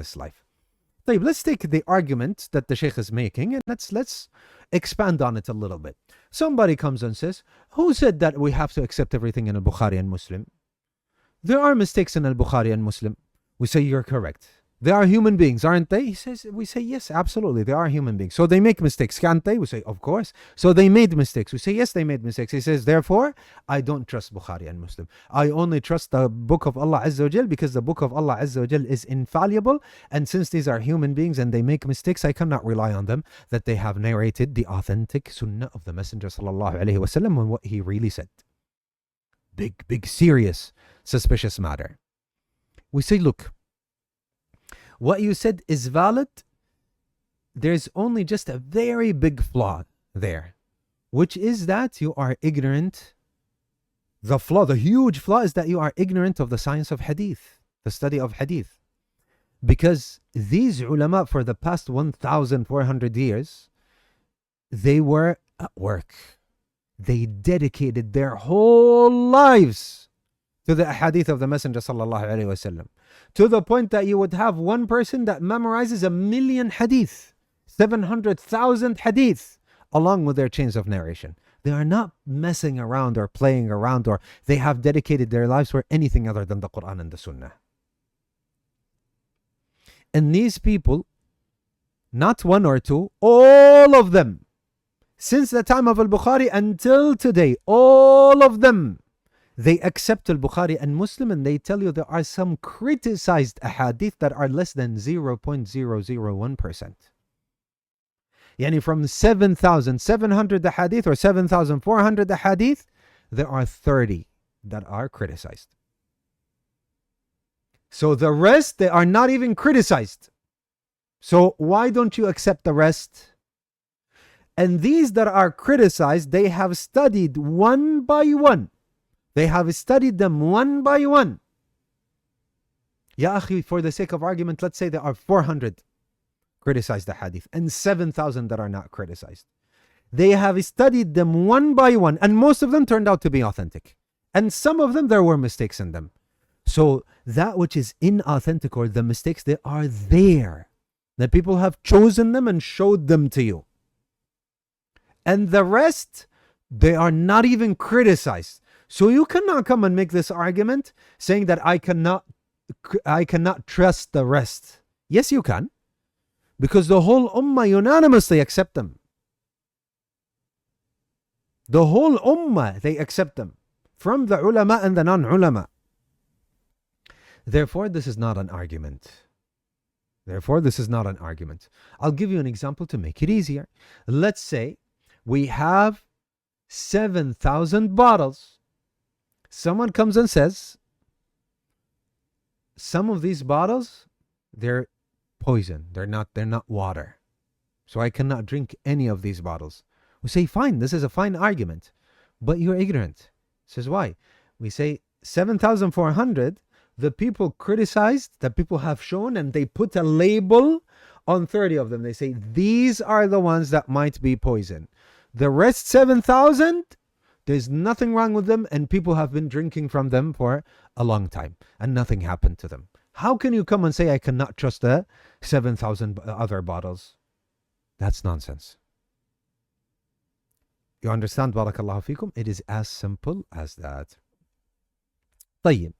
this life. طيب, let's take the argument that the Shaykh is making and let's expand on it a little bit. Somebody comes and says, who said that we have to accept everything in Al-Bukhari and Muslim? There are mistakes in Al-Bukhari and Muslim. We say, you're correct. They are human beings, aren't they? We say, yes, absolutely, they are human beings. So they make mistakes, can't they? We say, of course. So they made mistakes. We say, yes, they made mistakes. He says, therefore, I don't trust Bukhari and Muslim. I only trust the book of Allah Azza wa Jal because the book of Allah Azza wa Jal is infallible. And since these are human beings and they make mistakes, I cannot rely on them that they have narrated the authentic sunnah of the Messenger sallallahu alaihi wasallam on what he really said. Big, serious, suspicious matter. We say, look, what you said is valid. There's only just a very big flaw there, which is that you are ignorant. The huge flaw is that you are ignorant of the science of hadith, the study of hadith. Because these ulama for the past 1,400 years, they were at work. They dedicated their whole lives to the hadith of the Messenger sallallahu alaihi wasallam, to the point that you would have one person that memorizes 1,000,000 hadith, 700,000 hadith, along with their chains of narration. They are not messing around or playing around, or they have dedicated their lives for anything other than the Quran and the Sunnah. And these people, not one or two, all of them, since the time of Al-Bukhari until today, all of them, they accept Al-Bukhari and Muslim, and they tell you there are some criticized ahadith that are less than 0.001%. Yani from 7,700 ahadith or 7,400 ahadith, there are 30 that are criticized. So the rest, they are not even criticized. So why don't you accept the rest? And these that are criticized, they have studied one by one. They have studied them one by one. Ya akhi, for the sake of argument, let's say there are 400 criticized the hadith and 7,000 that are not criticized. They have studied them one by one, and most of them turned out to be authentic. And some of them, there were mistakes in them. So that which is inauthentic, or the mistakes, they are there. The people have chosen them and showed them to you. And the rest, they are not even criticized. So you cannot come and make this argument saying that I cannot trust the rest. Yes, you can. Because the whole ummah unanimously accept them. The whole ummah, they accept them. From the ulama and the non-ulama. Therefore, this is not an argument. I'll give you an example to make it easier. Let's say we have 7,000 bottles. Someone comes and says, some of these bottles, they're poison. They're not water. So I cannot drink any of these bottles. We say, fine, this is a fine argument, but you're ignorant. Says, why? We say 7,400, the people criticized, the people have shown, and they put a label on 30 of them. They say, these are the ones that might be poison. The rest 7,000, there's nothing wrong with them, and people have been drinking from them for a long time, and nothing happened to them. How can you come and say I cannot trust the 7,000 other bottles? That's nonsense. You understand, barakallahu fikum? It is as simple as that. طيب.